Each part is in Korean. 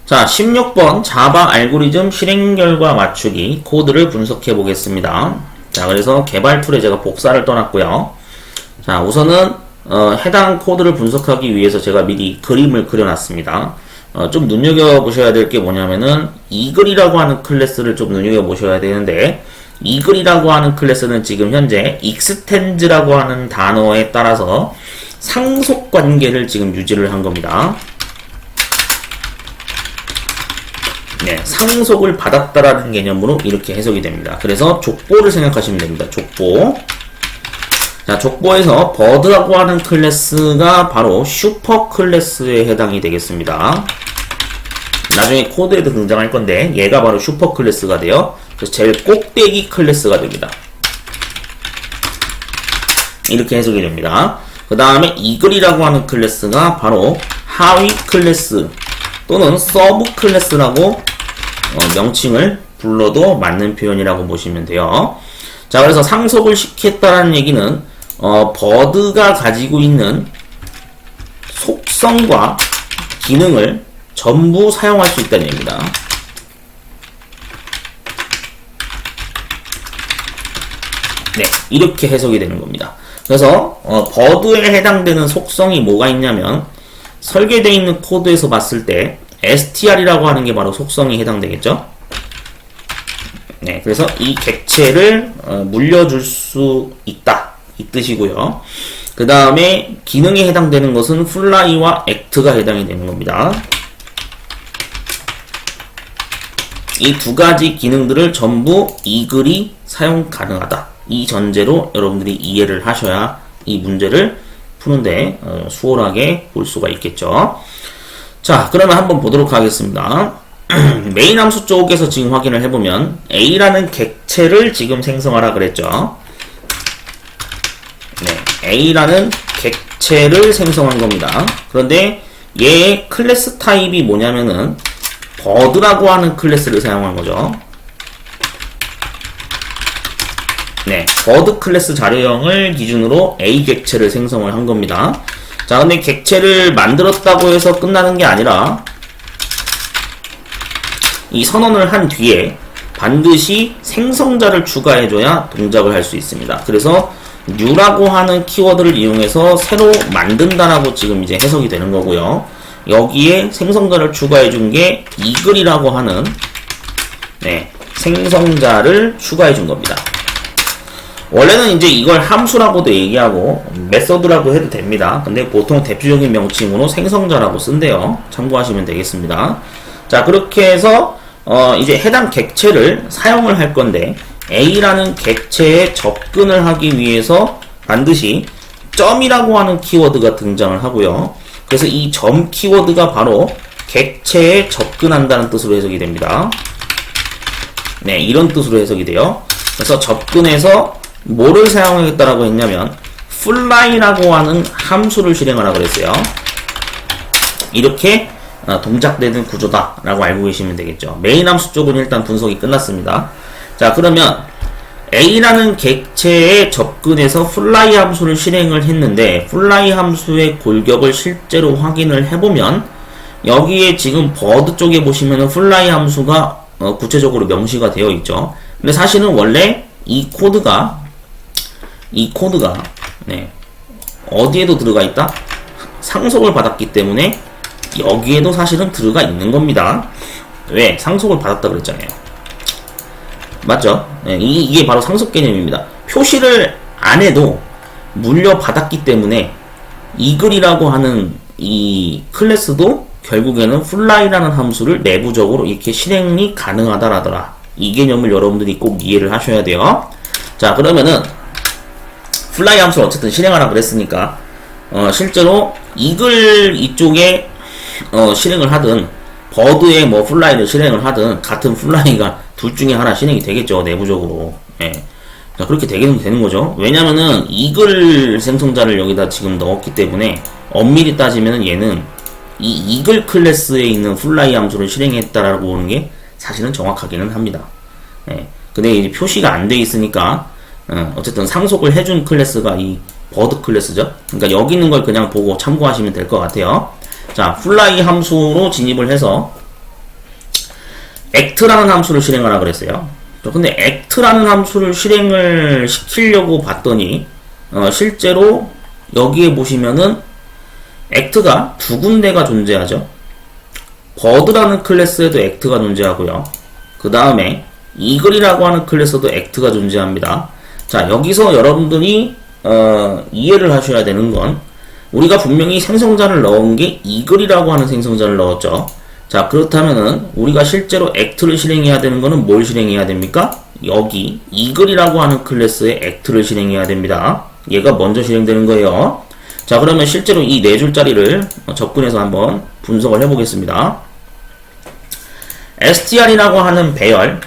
자, 16번 자바 알고리즘 실행 결과 맞추기 코드를 분석해 보겠습니다. 자, 그래서 개발 툴에 제가 복사를 떠났고요. 자, 우선은 해당 코드를 분석하기 위해서 제가 미리 그림을 그려놨습니다. 좀 눈여겨보셔야 될 게 뭐냐면은 이글이라고 하는 클래스를 좀 눈여겨보셔야 되는데, 이글이라고 하는 클래스는 지금 현재 extens라고 하는 단어에 따라서 상속 관계를 지금 유지를 한 겁니다. 네, 상속을 받았다라는 개념으로 이렇게 해석이 됩니다. 그래서 족보를 생각하시면 됩니다. 족보. 자, 족보에서 버드라고 하는 클래스가 바로 슈퍼 클래스에 해당이 되겠습니다. 나중에 코드에도 등장할 건데 얘가 바로 슈퍼 클래스가 돼요. 그래서 제일 꼭대기 클래스가 됩니다. 이렇게 해석이 됩니다. 그 다음에 이글이라고 하는 클래스가 바로 하위 클래스 또는 서브 클래스라고 명칭을 불러도 맞는 표현이라고 보시면 돼요. 자, 그래서 상속을 시켰다는 얘기는 버드가 가지고 있는 속성과 기능을 전부 사용할 수 있다는 얘기입니다. 네, 이렇게 해석이 되는 겁니다. 그래서 버드에 해당되는 속성이 뭐가 있냐면 설계되어 있는 코드에서 봤을 때 str이라고 하는 게 바로 속성에 해당되겠죠. 네, 그래서 이 객체를 물려줄 수 있다 이 뜻이고요. 그 다음에 기능에 해당되는 것은 fly와 act가 해당이 되는 겁니다. 이 두 가지 기능들을 전부 이글이 사용 가능하다. 이 전제로 여러분들이 이해를 하셔야 이 문제를 푸는데 수월하게 볼 수가 있겠죠. 자, 그러면 한번 보도록 하겠습니다. 메인 함수 쪽에서 지금 확인을 해보면 A라는 객체를 지금 생성하라 그랬죠. 네, A라는 객체를 생성한 겁니다. 그런데 얘의 클래스 타입이 뭐냐면은 버드라고 하는 클래스를 사용한 거죠. 네, 버드 클래스 자료형을 기준으로 A 객체를 생성을 한 겁니다. 자, 근데 객체를 만들었다고 해서 끝나는 게 아니라 이 선언을 한 뒤에 반드시 생성자를 추가해줘야 동작을 할 수 있습니다. 그래서 new라고 하는 키워드를 이용해서 새로 만든다라고 지금 이제 해석이 되는 거고요. 여기에 생성자를 추가해준 게 eagle이라고 하는 생성자를 추가해준 겁니다. 원래는 이제 이걸 함수라고도 얘기하고 메서드라고 해도 됩니다. 근데 보통 대표적인 명칭으로 생성자라고 쓴대요. 참고하시면 되겠습니다. 자, 그렇게 해서 이제 해당 객체를 사용을 할 건데 A라는 객체에 접근을 하기 위해서 반드시 점이라고 하는 키워드가 등장을 하고요. 그래서 이 점 키워드가 바로 객체에 접근한다는 뜻으로 해석이 됩니다. 네, 이런 뜻으로 해석이 돼요. 그래서 접근해서 뭐를 사용하겠다라고 했냐면 fly라고 하는 함수를 실행하라고 그랬어요. 이렇게 동작되는 구조다라고 알고 계시면 되겠죠. 메인 함수 쪽은 일단 분석이 끝났습니다. 자, 그러면 A라는 객체에 접근해서 fly 함수를 실행을 했는데 fly 함수의 골격을 실제로 확인을 해보면 여기에 지금 버드 쪽에 보시면은 fly 함수가 구체적으로 명시가 되어 있죠. 근데 사실은 원래 이 코드가 어디에도 들어가 있다? 상속을 받았기 때문에 여기에도 사실은 들어가 있는 겁니다. 왜? 상속을 받았다 그랬잖아요. 맞죠? 네, 이게 바로 상속 개념입니다. 표시를 안 해도 물려받았기 때문에 이글이라고 하는 이 클래스도 결국에는 fly라는 함수를 내부적으로 이렇게 실행이 가능하다라더라. 이 개념을 여러분들이 꼭 이해를 하셔야 돼요. 자, 그러면은 fly 함수를 어쨌든 실행하라 그랬으니까 실제로 이글 이쪽에 실행을 하든 버드에 뭐 fly를 실행을 하든 같은 fly가 둘 중에 하나 실행이 되겠죠, 내부적으로. 예. 자, 그렇게 되는 거죠. 왜냐면은 이글 생성자를 여기다 지금 넣었기 때문에 엄밀히 따지면은 얘는 이 이글 클래스에 있는 fly 함수를 실행했다라고 보는 게 사실은 정확하기는 합니다. 예. 근데 이제 표시가 안 돼 있으니까 어쨌든 상속을 해준 클래스가 이 버드 클래스죠. 그러니까 여기 있는 걸 그냥 보고 참고하시면 될 것 같아요. 자, fly 함수로 진입을 해서 act라는 함수를 실행하라 그랬어요. 근데 act라는 함수를 실행을 시키려고 봤더니 실제로 여기에 보시면은 act가 두 군데가 존재하죠. bird라는 클래스에도 act가 존재하고요. 그 다음에 eagle이라고 하는 클래스도 act가 존재합니다. 자, 여기서 여러분들이 이해를 하셔야 되는 건 우리가 분명히 생성자를 넣은 게 eagle이라고 하는 생성자를 넣었죠. 자, 그렇다면은 우리가 실제로 act를 실행해야 되는 거는 뭘 실행해야 됩니까? 여기 eagle이라고 하는 클래스의 act를 실행해야 됩니다. 얘가 먼저 실행되는 거예요. 자, 그러면 실제로 이 네 줄짜리를 접근해서 한번 분석을 해보겠습니다. str이라고 하는 배열,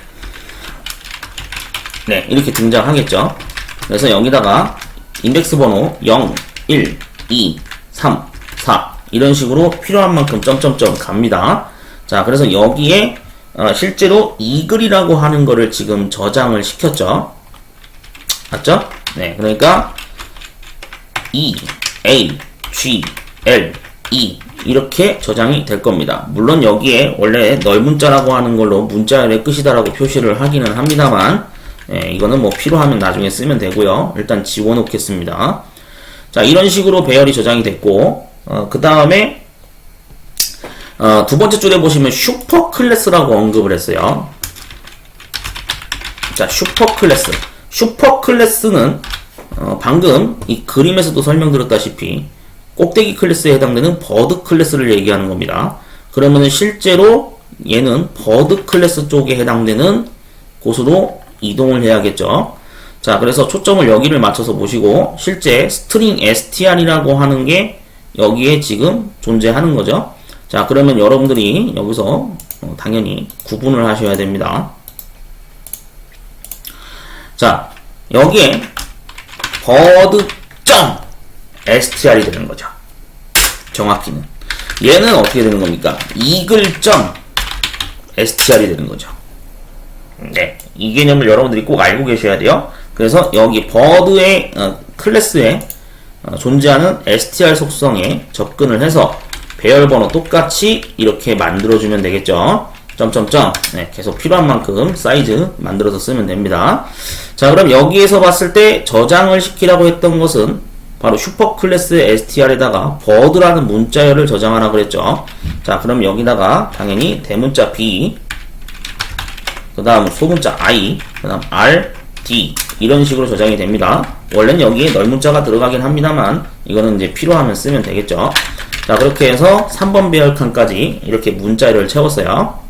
네, 이렇게 등장하겠죠. 그래서 여기다가 인덱스 번호 0, 1, 2, 3, 4 이런 식으로 필요한 만큼 점점점 갑니다. 자, 그래서 여기에 실제로 eagle이라고 하는 거를 지금 저장을 시켰죠. 맞죠? 네, 그러니까 E, A, G, L, E 이렇게 저장이 될 겁니다. 물론 여기에 원래 널문자라고 하는 걸로 문자열의 끝이다라고 표시를 하기는 합니다만, 이거는 뭐 필요하면 나중에 쓰면 되고요. 일단 지워놓겠습니다. 자, 이런 식으로 배열이 저장이 됐고, 그 다음에 두 번째 줄에 보시면 슈퍼 클래스라고 언급을 했어요. 자, 슈퍼 클래스. 슈퍼 클래스는 방금 이 그림에서도 설명드렸다시피 꼭대기 클래스에 해당되는 버드 클래스를 얘기하는 겁니다. 그러면 실제로 얘는 버드 클래스 쪽에 해당되는 곳으로 이동을 해야겠죠. 자, 그래서 초점을 여기를 맞춰서 보시고 실제 스트링 str이라고 하는 게 여기에 지금 존재하는 거죠. 자, 그러면 여러분들이 여기서 당연히 구분을 하셔야 됩니다. 자, 여기에 bird.str이 되는 거죠. 정확히는. 얘는 어떻게 되는 겁니까? eagle.str이 되는 거죠. 네, 이 개념을 여러분들이 꼭 알고 계셔야 돼요. 그래서 여기 bird의 클래스에 존재하는 str 속성에 접근을 해서 배열번호 똑같이 이렇게 만들어주면 되겠죠. 점점점. 네, 계속 필요한 만큼 사이즈 만들어서 쓰면 됩니다. 자, 그럼 여기에서 봤을 때 저장을 시키라고 했던 것은 바로 슈퍼 클래스의 str에다가 bird라는 문자열을 저장하라 그랬죠. 자, 그럼 여기다가 당연히 대문자 b, 그 다음 소문자 i, 그 다음 r, d 이런 식으로 저장이 됩니다. 원래는 여기에 널문자가 들어가긴 합니다만 이거는 이제 필요하면 쓰면 되겠죠. 자, 그렇게 해서 3번 배열 칸까지 이렇게 문자열을 채웠어요.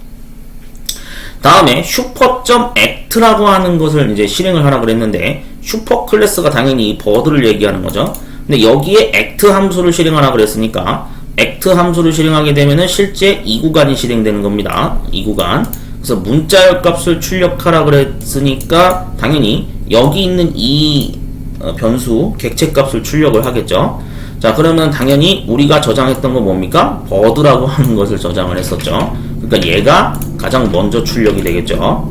다음에 슈퍼.act라고 하는 것을 이제 실행을 하라고 그랬는데 슈퍼 클래스가 당연히 이 bird를 얘기하는 거죠. 근데 여기에 act 함수를 실행하라고 그랬으니까 act 함수를 실행하게 되면은 실제 이 구간이 실행되는 겁니다. 이 구간. 그래서 문자열 값을 출력하라고 그랬으니까 당연히 여기 있는 이 변수 객체 값을 출력을 하겠죠. 자, 그러면 당연히 우리가 저장했던 건 뭡니까? bird라고 하는 것을 저장을 했었죠. 그러니까 얘가 가장 먼저 출력이 되겠죠.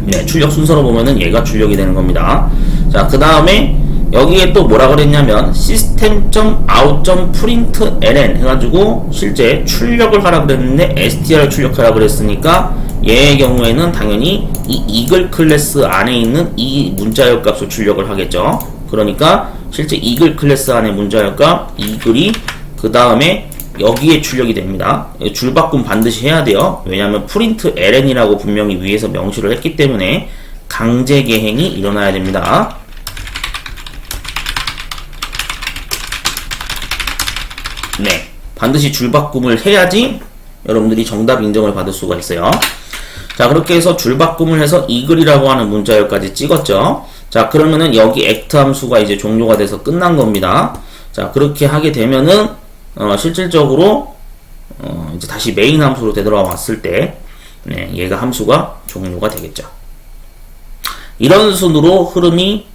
네, 출력 순서로 보면은 얘가 출력이 되는 겁니다. 자, 그 다음에 여기에 또 뭐라 그랬냐면 system.out.println 해가지고 실제 출력을 하라 그랬는데 str을 출력하라 그랬으니까 얘의 경우에는 당연히 이 eagle 클래스 안에 있는 이 문자열 값을 출력을 하겠죠. 그러니까 실제 eagle 클래스 안에 문자열 값 eagle이 그 다음에 여기에 출력이 됩니다. 줄바꿈 반드시 해야 돼요. 왜냐하면 println이라고 분명히 위에서 명시를 했기 때문에 강제 개행이 일어나야 됩니다. 네, 반드시 줄바꿈을 해야지 여러분들이 정답 인정을 받을 수가 있어요. 자, 그렇게 해서 줄바꿈을 해서 eagle이라고 하는 문자열까지 찍었죠. 자, 그러면은 여기 act 함수가 이제 종료가 돼서 끝난 겁니다. 자, 그렇게 하게 되면은 실질적으로 이제 다시 메인 함수로 되돌아왔을 때 네, 얘가 함수가 종료가 되겠죠. 이런 순으로 흐름이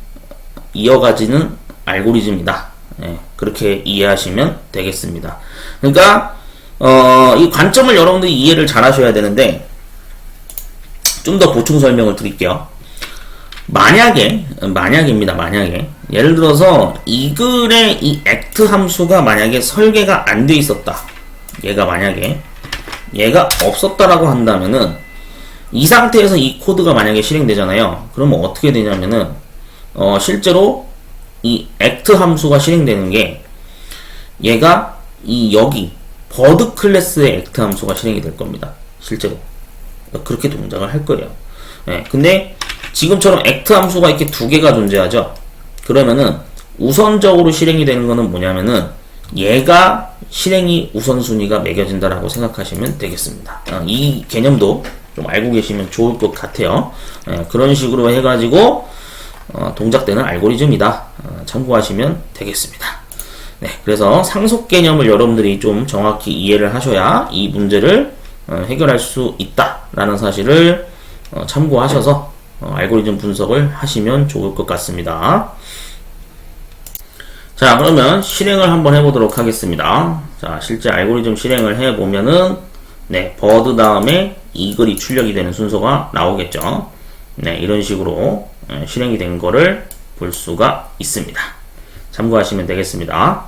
이어가지는 알고리즘이다. 네, 그렇게 이해하시면 되겠습니다. 그러니까 이 관점을 여러분들이 이해를 잘 하셔야 되는데 좀 더 보충 설명을 드릴게요. 만약입니다. 만약에 예를 들어서 eagle의 이 act 함수가 만약에 설계가 안 돼 있었다. 얘가 만약에 얘가 없었다라고 한다면은 이 상태에서 이 코드가 만약에 실행되잖아요. 그러면 어떻게 되냐면은 실제로 이 act 함수가 실행되는 게 얘가 이 여기 버드 클래스의 act 함수가 실행이 될 겁니다. 실제로 그렇게 동작을 할 거예요. 예, 근데 지금처럼 act 함수가 이렇게 두 개가 존재하죠. 그러면은 우선적으로 실행이 되는 거는 뭐냐면은 얘가 실행이 우선순위가 매겨진다라고 생각하시면 되겠습니다. 이 개념도 좀 알고 계시면 좋을 것 같아요. 예, 그런 식으로 해가지고 동작되는 알고리즘이다. 참고하시면 되겠습니다. 네, 그래서 상속 개념을 여러분들이 좀 정확히 이해를 하셔야 이 문제를 해결할 수 있다라는 사실을 참고하셔서 알고리즘 분석을 하시면 좋을 것 같습니다. 자, 그러면 실행을 한번 해보도록 하겠습니다. 자, 실제 알고리즘 실행을 해보면은 네, 버드 다음에 이 글이 출력이 되는 순서가 나오겠죠. 네, 이런 식으로 실행이 된 거를 볼 수가 있습니다. 참고하시면 되겠습니다.